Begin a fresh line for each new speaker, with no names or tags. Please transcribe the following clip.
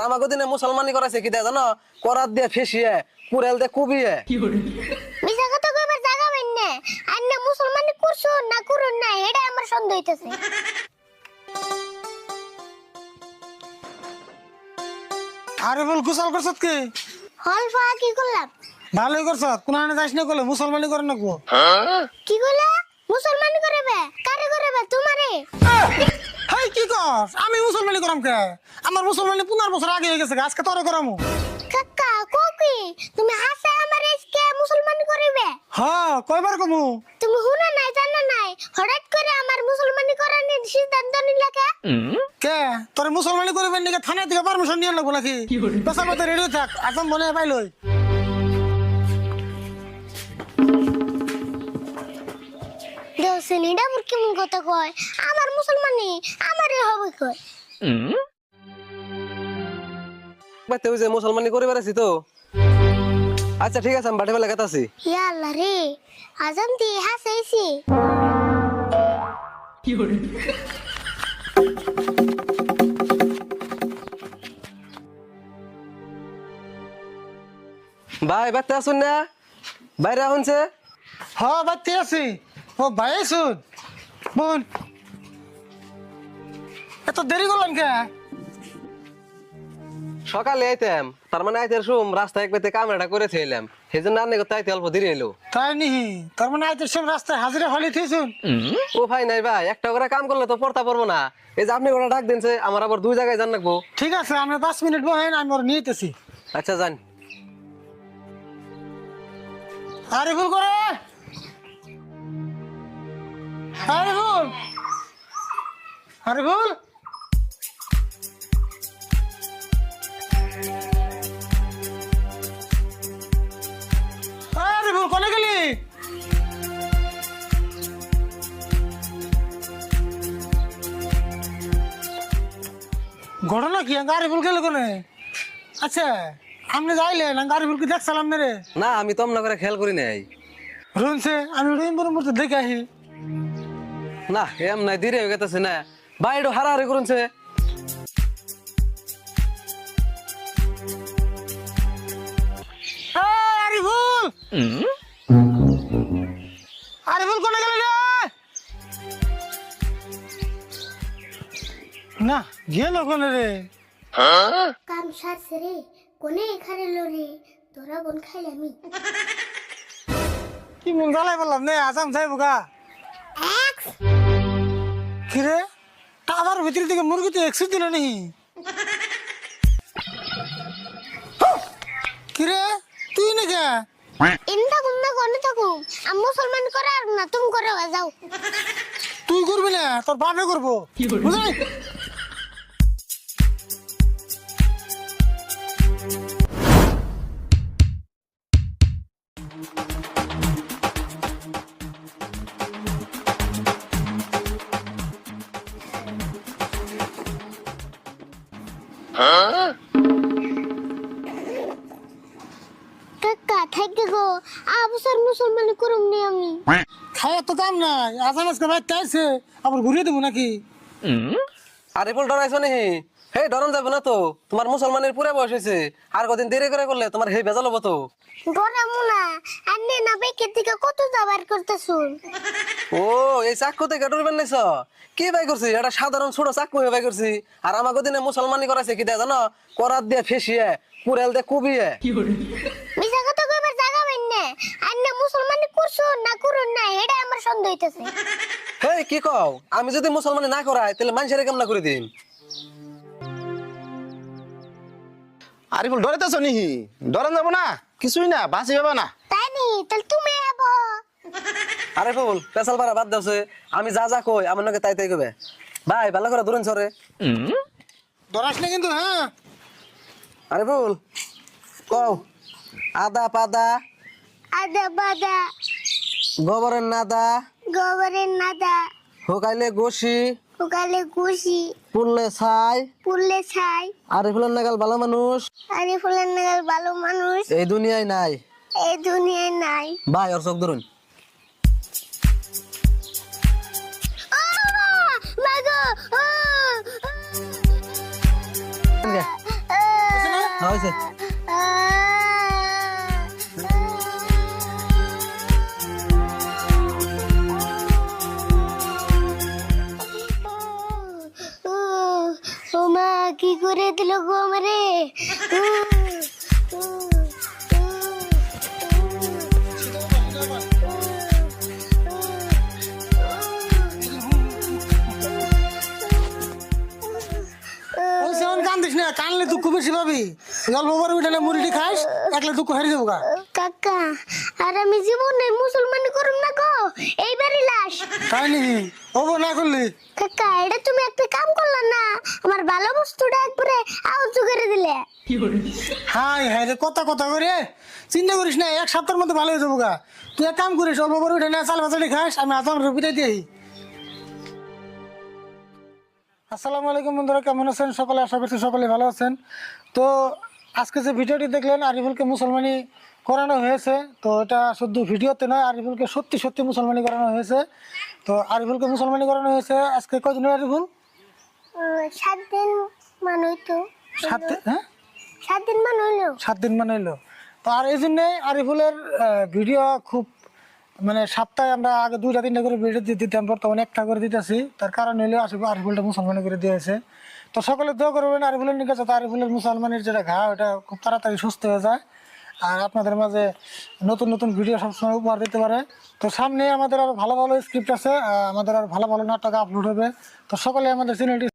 আমাকে দিনে মুসলমানি করাইছে কি দেয় জানো? করাত দিয়ে ফেসিয়ে কুড়েল দিয়ে কুবিয়ে।
মিছা কথা কইবার জায়গা পাইন না। আন্নে মুসলমানি করছো না করুন না এটা আমার সন্দেহ হইতাছে।
আরে বল গোসল করছত কি?
হলফা কি করলাম?
ভালোই করছত। কোন আনে যাস না কইলে মুসলমানি করে নাকবো।
কি কইলা? মুসলমানি করবে? কারে করবে তোমারে?
হাই কি কর? আমি মুসলমানি করাম কে? আমার মুসলমানি 15 বছর আগে হয়ে গেছে, আজকে তোরে করামু।
কাকা কোকি তুমি হাসা আমারে আজকে মুসলমানি করবে?
হ্যাঁ, কয়বার কমু?
তুমি হুনা নাই জানা নাই হঠাৎ করে আমার মুসলমানি করার সিদ্ধান্ত নিলা কে?
কে তোরে মুসলমানি করবেন নাকি থানা থেকে পারমিশন নিয়ে লাগবো নাকি? পেশা মতো রেডি থাক, আসাম বনে পাইলই।
দেওসেনিডা বুর কেমন কথা কয়? আমার মুসলমানি আমারে হবে কয়।
ভাই তুই যে মুসলমানি করে বেড়াচ্ছি তো। আচ্ছা ঠিক আছে, আমি বাড়ি বেলা গেতাছি।
ইয়া আল্লাহ রে আজান দিয়ে হাসাইছি।
ভাই বাড়তে আসুন না, বাইরে আহুনছে।
হ্যাঁ বাড়তে আছি। ও ভাই শুন বোন, এত দেরি করলাম কে?
সকালে আইতাম, তার মানে আইতে শুম রাস্তায় এক বেতে কামড়াটা করে ছিলাম, সেই জন্য আন্নে করতে আইতে অল্প দেরি এলো।
তাই নিহি তার মানে আইতে সব রাস্তায় হাজিরা হলি থিয়েছুন।
ও ভাই নাই ভাই, একটা করে কাম করলে তো পড়তা পারবো না। এই যে আপনি ওরা ডাক দিনছে, আমার আবার 2 জায়গায় জান রাখবো।
ঠিক আছে, আমরা 5 মিনিট বহেন, আমি ওর নিতেছি।
আচ্ছা যান।
আরে ভুল করে, আরে ভুল, আরে ভুল। আরে ভুল কোনে গেলি? ঘটনা কি? গাড়ি ভুল গেল কোনে? আচ্ছা আপনি যাইলেন, গাড়ি ভুল কি দেখছিলাম মেরে?
না আমি তো আপনার করে খেয়াল করি নাই।
রুনছে আমি রুইন মতো দেখে আহি।
না এম নাই, দেরি হয়ে গেছে না ভাই, একটু হারাহারি করুনছে।
আরে ভুল, আরে ভুল কোনে গেল রে? না গেল কোনে রে?
কাম সারছে রে কোনে এখানে লরে তোরা বোন খাইলামি।
কি মন জ্বালাই বললাম নে, আসাম যাইব গা।
এক্স
কি রে টাবার ভিতর থেকে মুরগি তো এক্সিট দিল নি? কি রে তুই নাকি?
ইন্দা গুন্না কোনে থাকুম আমি মুসলমান করে আর না তুমি করে যাও।
তুই করবি না, তোর বাপে করবো বুঝলি?
কাকা থাকি গো আবসার মুসলমান করুম নি আমি।
খাওয়া তো দাম নাই, আসাম আজকে ভাই তাইছে আবার ঘুরিয়ে দেবো নাকি?
আরে বল ডরাইছো নি? হে ডরন যাবে না তো, তোমার মুসলমানের পুরে বয়স হয়েছে, আর কদিন দেরি করে করলে তোমার হে বেজাল হবো তো।
ডরা মুনা আন্নে না বেকের দিকে কত যাবার করতেছুন।
ও এই চাকু থেকে ডরবেন নাইছ? কি ভাই করছি, এটা সাধারণ ছোট চাকু হয়ে ভাই করছি। আর আমাকে দিনে মুসলমানি করাইছে কি দেয় জানো? করাত দিয়ে ফেসিয়ে কুড়েল দিয়ে কুবিয়ে।
মিছা কথা কইবার জায়গা পাইন না। আন্নে মুসলমান করছো না করুন না এটা আমার সন্দেহ হইতাছে।
হে কি কও? আমি যদি মুসলমানি না করাই তাহলে মানুষের কেমন করে দিন?
আরে বল ডরাইতেছ নিহি? ডরান যাব না, কিছুই না, বাঁচি যাবা না।
তাই নি তাহলে তুমি আবো।
আরে বল পেশাল পারা বাদ দাওছে, আমি যা যা কই আমার নাকি তাই তাই কইবে। ভাই ভালো করে দূরেন সরে।
ডরাস না কিন্তু হ্যাঁ।
আরে বল কও। আদা পাদা
আদা বাদা
গোবরের নাদা
গোবরের নাদা
হোকাইলে গোসি
উগালে গুছি
পুললে ছাই
পুললে ছাই
আরে ফুলের নাগাল ভালো মানুষ
আরে ফুলের নাগাল ভালো মানুষ
এই দুনিয়ায় নাই।
এই দুনিয়ায় নাই।
ভাই ওর চোখ ধরুন।
মাগো
হয়েছে
ও মা কি করে দিল গো আমারে
ওই সেমন কান্দিস না, কানলে দুঃখ বেশি পাবি। অল্প বড় উঠানে মুড়িটি খাস, একলে দুঃখ হারিয়ে যাবো গা।
কাকা আর আমি জীবনে মুসলমানি করুম না গো এইবারই লাশ
তাই নাকি? ওবো না করলি?
কাকা এটা তুমি একটা কাম করলা না আমার ভালো বস্তুটা একবারে আউট করে দিলে
হাই হাই রে, কথা কথা করে চিন্তা করিস না, এক সপ্তাহের মধ্যে ভালো হয়ে যাবো গা। তুই এক কাম করিস, অল্প বড় উঠানে চাল ভাজাটি খাস, আমি আজ আমার রুপিটাই দিই। আসসালামু আলাইকুম বন্ধুরা, কেমন আছেন সকলে? আশা করছি সকলে ভালো আছেন। তো আজকে যে ভিডিওটি দেখলেন, আরিফুলকে মুসলমানি করানো হয়েছে। তো এটা শুধু ভিডিওতে নয়, আরিফুলকে সত্যি সত্যি মুসলমানি করানো হয়েছে। তো আরিফুলকে মুসলমানি করানো হয়েছে আজকে কয়দিন হয় আরিফুল?
7 দিন মান হইতো
7 দিন। হ্যাঁ
7 দিন মান হইলো
7 দিন মানে এলো। তো আর এই জন্যে আরিফুলের ভিডিও খুব মানে সপ্তাহে আমরা আগে 2-3টা করে ভিডিও দিয়ে দিতাম, বর্তমানে একটা করে দিতেছি। তার কারণ হলো আরিফুলটা মুসলমানি করে দিয়েছে। তো সকলে দোয়া করবেন আরিফুলের নিকে, যাতে আরিফুলের মুসলমানের যেটা ঘা ওটা খুব তাড়াতাড়ি সুস্থ হয়ে যায়, আর আপনাদের মাঝে নতুন নতুন ভিডিও সবসময় উপহার দিতে পারে। তো সামনে আমাদের আরো ভালো ভালো স্ক্রিপ্ট আছে, আমাদের আর ভালো ভালো নাটক আপলোড হবে। তো সকলে আমাদের চ্যানেলটি